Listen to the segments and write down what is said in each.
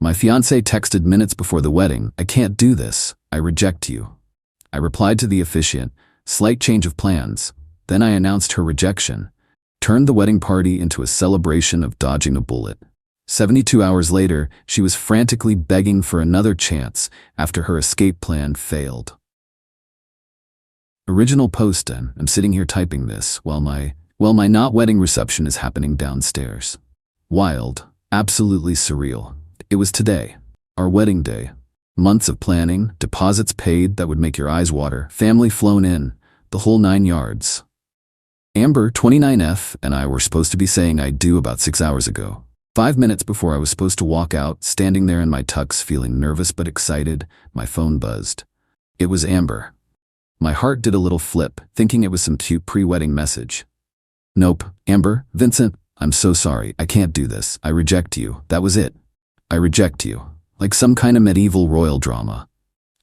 My fiancé texted minutes before the wedding, "I can't do this. I reject you." I replied to the officiant, "Slight change of plans." Then I announced her rejection, turned the wedding party into a celebration of dodging a bullet. 72 hours later, she was frantically begging for another chance after her escape plan failed. Original post, and I'm sitting here typing this while my not wedding reception is happening downstairs. Wild, absolutely surreal. It was today, our wedding day. Months of planning, deposits paid that would make your eyes water, family flown in, the whole 9 yards. Amber, 29F, and I were supposed to be saying I do about 6 hours ago. 5 minutes before I was supposed to walk out, standing there in my tux feeling nervous but excited, my phone buzzed. It was Amber. My heart did a little flip, thinking it was some cute pre-wedding message. "Nope, Amber, Vincent, I'm so sorry, I can't do this, I reject you." That was it. I reject you. Like some kind of medieval royal drama.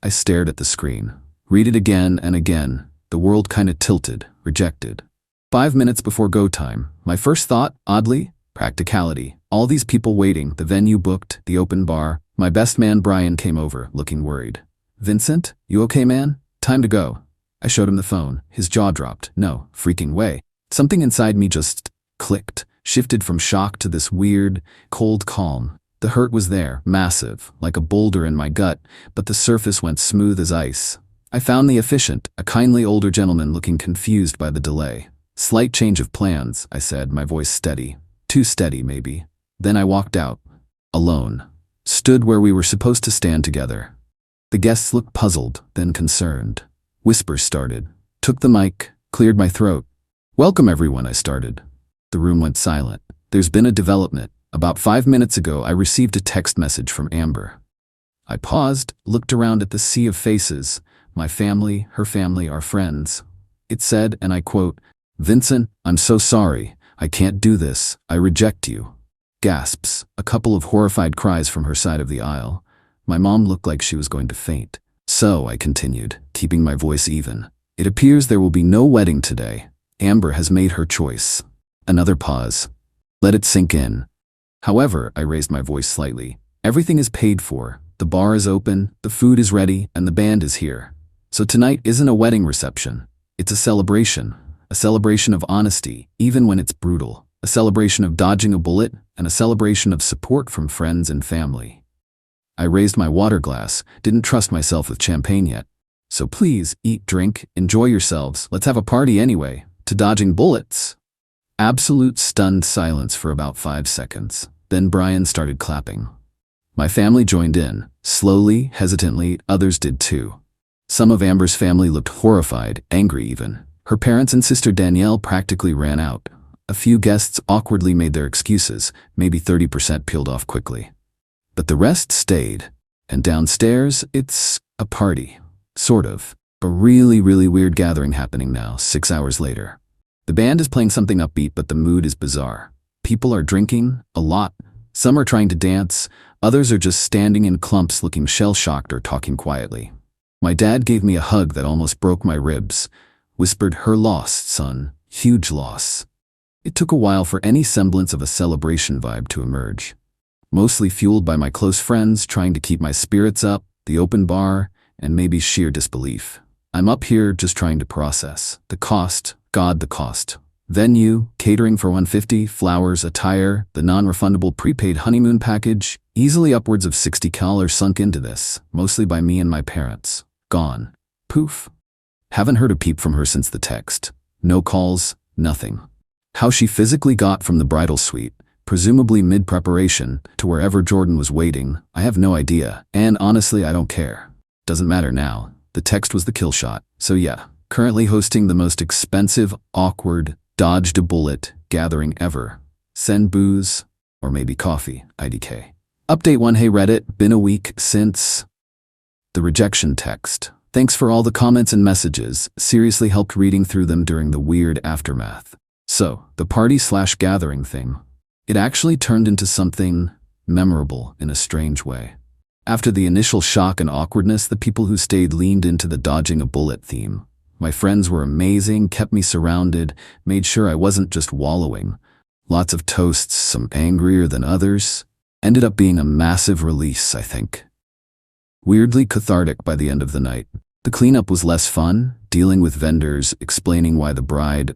I stared at the screen. Read it again and again. The world kinda tilted, rejected. 5 minutes before go time, my first thought, oddly, practicality. All these people waiting, the venue booked, the open bar. My best man Brian came over, looking worried. "Vincent, you okay, man? Time to go." I showed him the phone. His jaw dropped. No freaking way. Something inside me just clicked, shifted from shock to this weird, cold calm. The hurt was there, massive, like a boulder in my gut, but the surface went smooth as ice. I found the officiant, a kindly older gentleman looking confused by the delay. "Slight change of plans," I said, my voice steady. Too steady, maybe. Then I walked out. Alone. Stood where we were supposed to stand together. The guests looked puzzled, then concerned. Whispers started. Took the mic, cleared my throat. "Welcome everyone," I started. The room went silent. "There's been a development. About 5 minutes ago, I received a text message from Amber." I paused, looked around at the sea of faces. My family, her family, our friends. It said, and I quote, "Vincent, I'm so sorry. I can't do this. I reject you." Gasps, a couple of horrified cries from her side of the aisle. My mom looked like she was going to faint. "So," I continued, keeping my voice even, "it appears there will be no wedding today. Amber has made her choice." Another pause. Let it sink in. "However," I raised my voice slightly, "everything is paid for. The bar is open, the food is ready, and the band is here. So tonight isn't a wedding reception. It's a celebration. A celebration of honesty, even when it's brutal. A celebration of dodging a bullet, and a celebration of support from friends and family." I raised my water glass, didn't trust myself with champagne yet. "So please, eat, drink, enjoy yourselves. Let's have a party anyway. To dodging bullets." Absolute stunned silence for about 5 seconds. Then Brian started clapping. My family joined in. Slowly, hesitantly, others did too. Some of Amber's family looked horrified, angry even. Her parents and sister Danielle practically ran out. A few guests awkwardly made their excuses, maybe 30% peeled off quickly. But the rest stayed. And downstairs, it's a party. Sort of. A really, really weird gathering happening now, 6 hours later. The band is playing something upbeat, but the mood is bizarre. People are drinking, a lot. Some are trying to dance, others are just standing in clumps looking shell-shocked or talking quietly. My dad gave me a hug that almost broke my ribs. Whispered, "Her loss, son. Huge loss." It took a while for any semblance of a celebration vibe to emerge. Mostly fueled by my close friends trying to keep my spirits up, the open bar, and maybe sheer disbelief. I'm up here just trying to process. The cost, God, the cost. Venue, catering for 150, flowers, attire, the non-refundable prepaid honeymoon package, easily upwards of $60 sunk into this, mostly by me and my parents. Gone. Poof. Haven't heard a peep from her since the text. No calls, nothing. How she physically got from the bridal suite, presumably mid-preparation, to wherever Jordan was waiting, I have no idea, and honestly I don't care. Doesn't matter now. The text was the kill shot, so yeah. Currently hosting the most expensive, awkward, dodged a bullet gathering ever. Send booze, or maybe coffee, IDK. Update 1. Hey Reddit, been a week since the rejection text. Thanks for all the comments and messages, seriously helped reading through them during the weird aftermath. So, the party/gathering thing. It actually turned into something memorable in a strange way. After the initial shock and awkwardness, the people who stayed leaned into the dodging a bullet theme. My friends were amazing, kept me surrounded, made sure I wasn't just wallowing. Lots of toasts, some angrier than others. Ended up being a massive release, I think. Weirdly cathartic by the end of the night. The cleanup was less fun, dealing with vendors, explaining why the bride,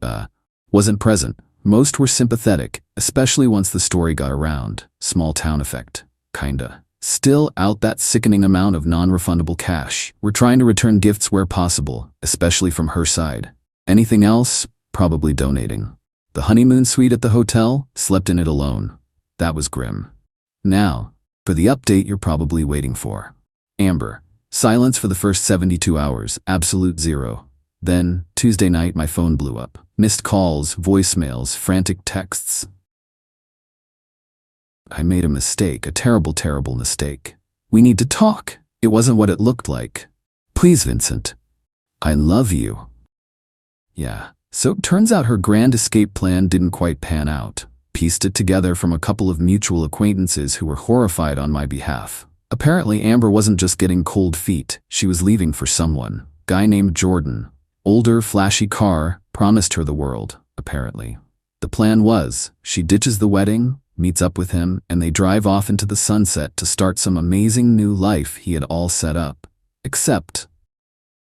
wasn't present. Most were sympathetic, especially once the story got around. Small town effect, kinda. Still out that sickening amount of non-refundable cash. We're trying to return gifts where possible, especially from her side. Anything else? Probably donating. The honeymoon suite at the hotel? Slept in it alone. That was grim. Now, for the update you're probably waiting for. Amber. Silence for the first 72 hours, absolute zero. Then, Tuesday night, my phone blew up. Missed calls, voicemails, frantic texts. I made a mistake, a terrible, terrible mistake. We need to talk. It wasn't what it looked like. Please, Vincent. I love you. Yeah, so it turns out her grand escape plan didn't quite pan out. Pieced it together from a couple of mutual acquaintances who were horrified on my behalf. Apparently, Amber wasn't just getting cold feet, she was leaving for someone. Guy named Jordan. Older, flashy car, promised her the world, apparently. The plan was, she ditches the wedding, meets up with him, and they drive off into the sunset to start some amazing new life he had all set up. Except,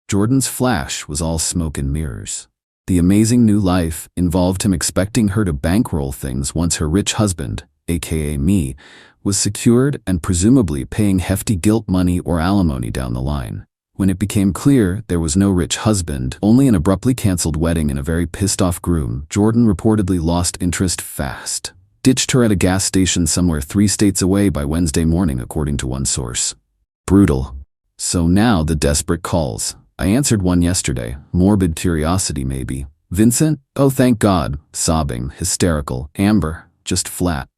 Jordan's flash was all smoke and mirrors. The amazing new life involved him expecting her to bankroll things once her rich husband, aka me, was secured and presumably paying hefty guilt money or alimony down the line. When it became clear there was no rich husband, only an abruptly canceled wedding and a very pissed-off groom, Jordan reportedly lost interest fast. Ditched her at a gas station somewhere 3 states away by Wednesday morning, according to one source. Brutal. So now the desperate calls. I answered one yesterday. Morbid curiosity, maybe. Vincent? Oh, thank God. Sobbing, hysterical. Amber? Just flat.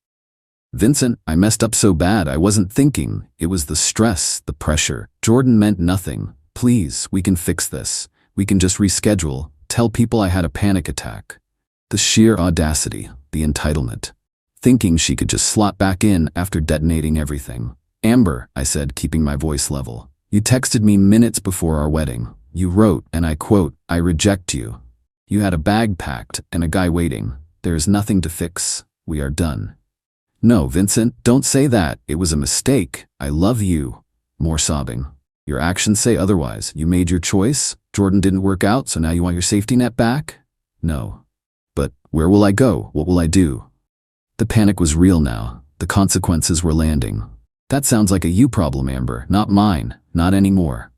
Vincent, I messed up so bad I wasn't thinking. It was the stress, the pressure. Jordan meant nothing. Please, we can fix this. We can just reschedule. Tell people I had a panic attack. The sheer audacity, the entitlement. Thinking she could just slot back in after detonating everything. Amber, I said, keeping my voice level. You texted me minutes before our wedding. You wrote, and I quote, I reject you. You had a bag packed and a guy waiting. There is nothing to fix. We are done. No, Vincent, don't say that. It was a mistake. I love you. More sobbing. Your actions say otherwise. You made your choice. Jordan didn't work out, so now you want your safety net back? No. But where will I go? What will I do? The panic was real now. The consequences were landing. That sounds like a you problem, Amber, not mine. Not anymore.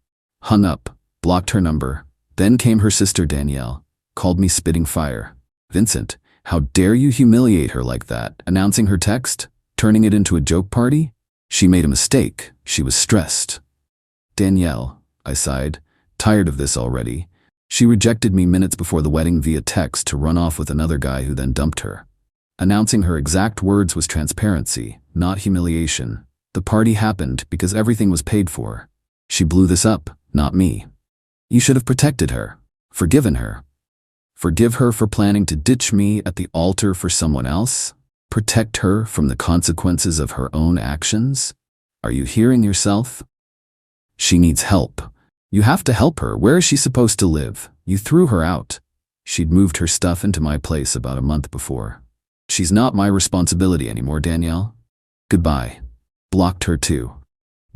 Hung up. Blocked her number. Then came her sister Danielle. Called me spitting fire. Vincent, how dare you humiliate her like that? Announcing her text? Turning it into a joke party? She made a mistake. She was stressed. Danielle, I sighed. Tired of this already. She rejected me minutes before the wedding via text to run off with another guy who then dumped her. Announcing her exact words was transparency, not humiliation. The party happened because everything was paid for. She blew this up, not me. You should have protected her. Forgiven her. Forgive her for planning to ditch me at the altar for someone else? Protect her from the consequences of her own actions? Are you hearing yourself? She needs help. You have to help her. Where is she supposed to live? You threw her out. She'd moved her stuff into my place about a month before. She's not my responsibility anymore, Danielle. Goodbye. Blocked her too.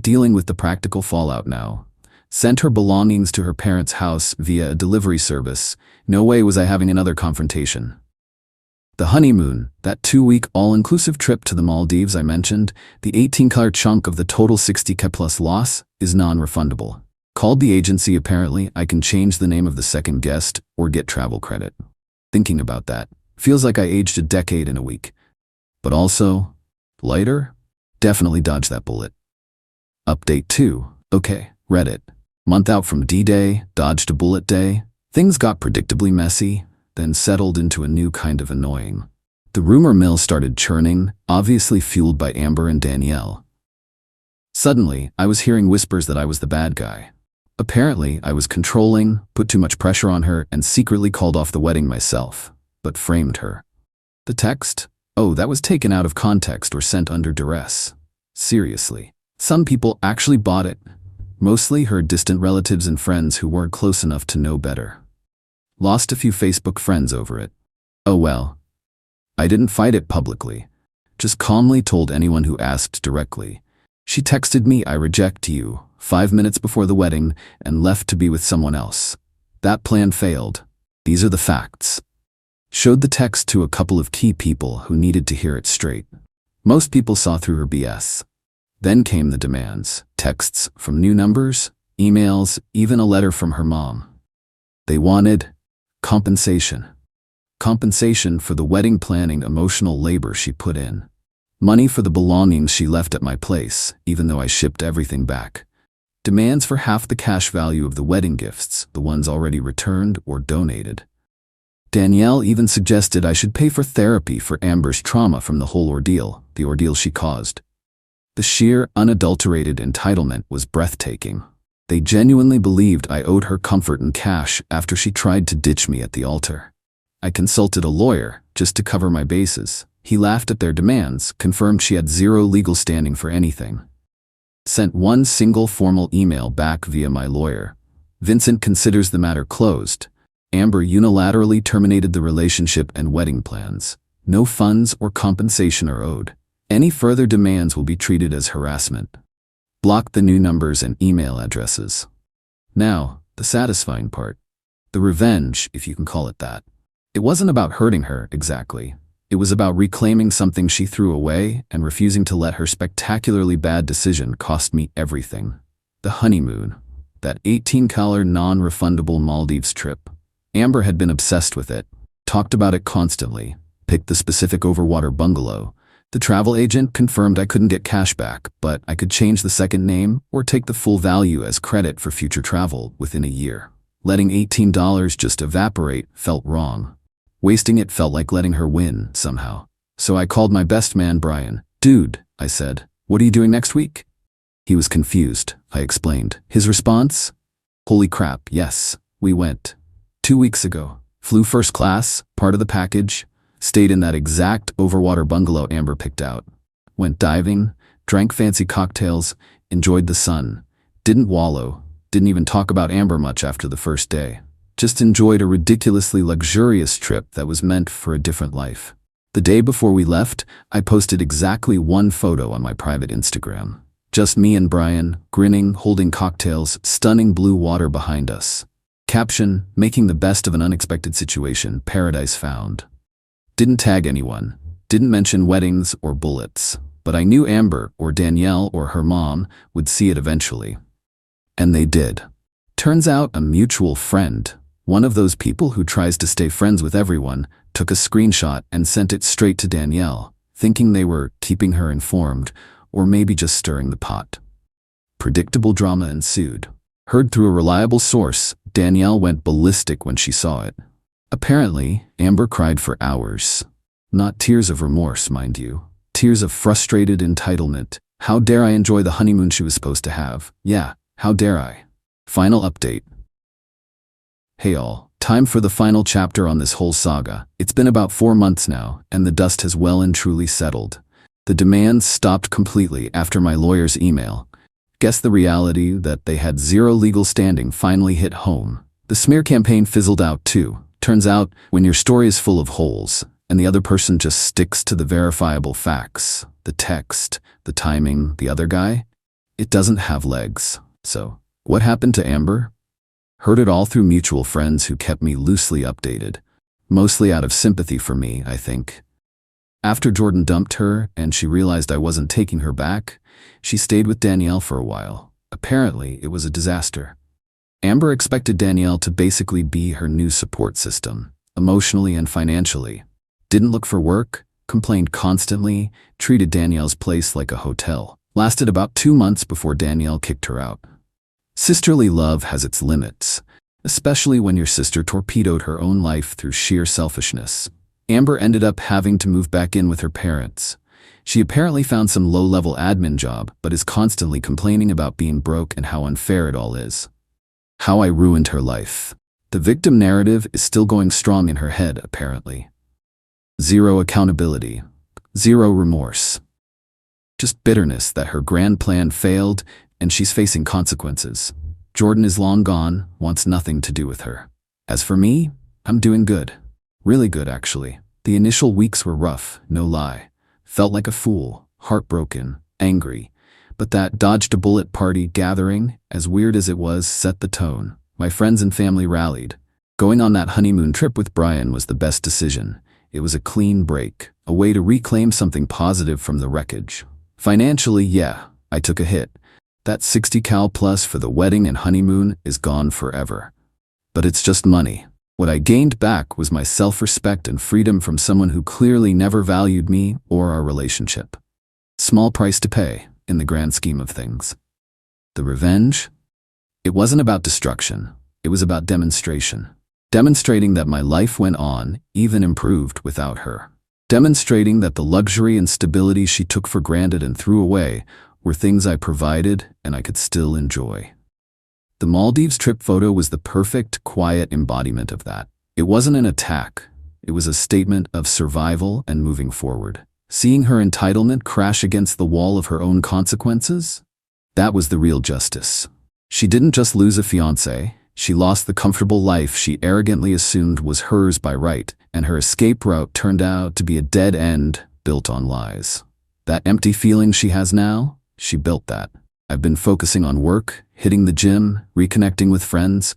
Dealing with the practical fallout now. Sent her belongings to her parents' house via a delivery service. No way was I having another confrontation. The honeymoon, that 2-week all-inclusive trip to the Maldives I mentioned, the 18-car chunk of the total 60K plus loss, is non-refundable. Called the agency. Apparently, I can change the name of the second guest or get travel credit. Thinking about that, feels like I aged a decade in a week. But also, lighter? Definitely dodged that bullet. Update 2. Okay, Reddit. Month out from D-Day, dodged a bullet day. Things got predictably messy, then settled into a new kind of annoying. The rumor mill started churning, obviously fueled by Amber and Danielle. Suddenly, I was hearing whispers that I was the bad guy. Apparently, I was controlling, put too much pressure on her, and secretly called off the wedding myself, but framed her. The text? Oh, that was taken out of context or sent under duress. Seriously. Some people actually bought it. Mostly her distant relatives and friends who weren't close enough to know better. Lost a few Facebook friends over it. Oh well. I didn't fight it publicly. just calmly told anyone who asked directly. She texted me, "I reject you," 5 minutes before the wedding and left to be with someone else. That plan failed. These are the facts. Showed the text to a couple of key people who needed to hear it straight. Most people saw through her BS. Then came the demands. Texts from new numbers, emails, even a letter from her mom. They wanted compensation. Compensation for the wedding planning emotional labor she put in. Money for the belongings she left at my place, even though I shipped everything back. Demands for half the cash value of the wedding gifts, the ones already returned or donated. Danielle even suggested I should pay for therapy for Amber's trauma from the whole ordeal, the ordeal she caused. The sheer, unadulterated entitlement was breathtaking. They genuinely believed I owed her comfort and cash after she tried to ditch me at the altar. I consulted a lawyer just to cover my bases. He laughed at their demands, confirmed she had zero legal standing for anything. Sent one single formal email back via my lawyer. Vincent considers the matter closed. Amber unilaterally terminated the relationship and wedding plans. No funds or compensation are owed. Any further demands will be treated as harassment. Block the new numbers and email addresses. Now, the satisfying part. The revenge, if you can call it that. It wasn't about hurting her, exactly. It was about reclaiming something she threw away and refusing to let her spectacularly bad decision cost me everything. The honeymoon. That $18 non-refundable Maldives trip. Amber had been obsessed with it. Talked about it constantly. Picked the specific overwater bungalow. The travel agent confirmed I couldn't get cash back, but I could change the second name or take the full value as credit for future travel within a year. Letting $18 just evaporate felt wrong. Wasting it felt like letting her win, somehow. So I called my best man, Brian. "Dude," I said, "what are you doing next week?" He was confused, I explained. His response? "Holy crap, yes, we went. 2 weeks ago. Flew first class, part of the package. Stayed in that exact overwater bungalow Amber picked out. Went diving, drank fancy cocktails, enjoyed the sun. Didn't wallow, didn't even talk about Amber much after the first day. Just enjoyed a ridiculously luxurious trip that was meant for a different life." The day before we left, I posted exactly one photo on my private Instagram. Just me and Brian, grinning, holding cocktails, stunning blue water behind us. Caption, "Making the best of an unexpected situation, paradise found." Didn't tag anyone, didn't mention weddings or bullets, but I knew Amber or Danielle or her mom would see it eventually. And they did. Turns out a mutual friend, one of those people who tries to stay friends with everyone, took a screenshot and sent it straight to Danielle, thinking they were keeping her informed or maybe just stirring the pot. Predictable drama ensued. Heard through a reliable source, Danielle went ballistic when she saw it. Apparently, Amber cried for hours. Not tears of remorse, mind you. Tears of frustrated entitlement. How dare I enjoy the honeymoon she was supposed to have? Yeah, how dare I? Final update. Hey all, time for the final chapter on this whole saga. It's been about 4 months now, and the dust has well and truly settled. The demands stopped completely after my lawyer's email. Guess the reality that they had zero legal standing finally hit home. The smear campaign fizzled out too. Turns out, when your story is full of holes, and the other person just sticks to the verifiable facts, the text, the timing, the other guy, it doesn't have legs. So, what happened to Amber? Heard it all through mutual friends who kept me loosely updated. Mostly out of sympathy for me, I think. After Jordan dumped her and she realized I wasn't taking her back, she stayed with Danielle for a while. Apparently, it was a disaster. Amber expected Danielle to basically be her new support system, emotionally and financially. Didn't look for work, complained constantly, treated Danielle's place like a hotel. Lasted about 2 months before Danielle kicked her out. Sisterly love has its limits, especially when your sister torpedoed her own life through sheer selfishness. Amber ended up having to move back in with her parents. She apparently found some low-level admin job, but is constantly complaining about being broke and how unfair it all is. How I ruined her life. The victim narrative is still going strong in her head, apparently. Zero accountability. Zero remorse. Just bitterness that her grand plan failed and she's facing consequences. Jordan is long gone, wants nothing to do with her. As for me, I'm doing good. Really good, actually. The initial weeks were rough, no lie. Felt like a fool, heartbroken, angry. But that dodged-a-bullet party gathering, as weird as it was, set the tone. My friends and family rallied. Going on that honeymoon trip with Brian was the best decision. It was a clean break, a way to reclaim something positive from the wreckage. Financially, yeah, I took a hit. That 60 cal plus for the wedding and honeymoon is gone forever. But it's just money. What I gained back was my self-respect and freedom from someone who clearly never valued me or our relationship. Small price to pay, in the grand scheme of things. The revenge? It wasn't about destruction. It was about demonstration. Demonstrating that my life went on, even improved without her. Demonstrating that the luxury and stability she took for granted and threw away were things I provided and I could still enjoy. The Maldives trip photo was the perfect, quiet embodiment of that. It wasn't an attack. It was a statement of survival and moving forward. Seeing her entitlement crash against the wall of her own consequences? That was the real justice. She didn't just lose a fiancé, she lost the comfortable life she arrogantly assumed was hers by right, and her escape route turned out to be a dead end built on lies. That empty feeling she has now, she built that. I've been focusing on work, hitting the gym, reconnecting with friends.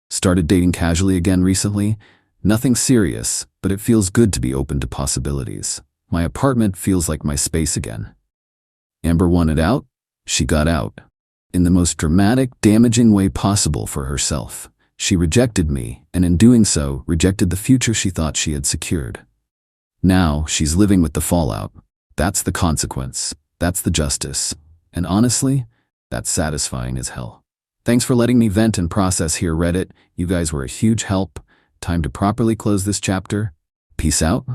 Started dating casually again recently. Nothing serious, but it feels good to be open to possibilities. My apartment feels like my space again. Amber wanted out. She got out. In the most dramatic, damaging way possible for herself. She rejected me, and in doing so, rejected the future she thought she had secured. Now, she's living with the fallout. That's the consequence. That's the justice. And honestly, that's satisfying as hell. Thanks for letting me vent and process here, Reddit. You guys were a huge help. Time to properly close this chapter. Peace out.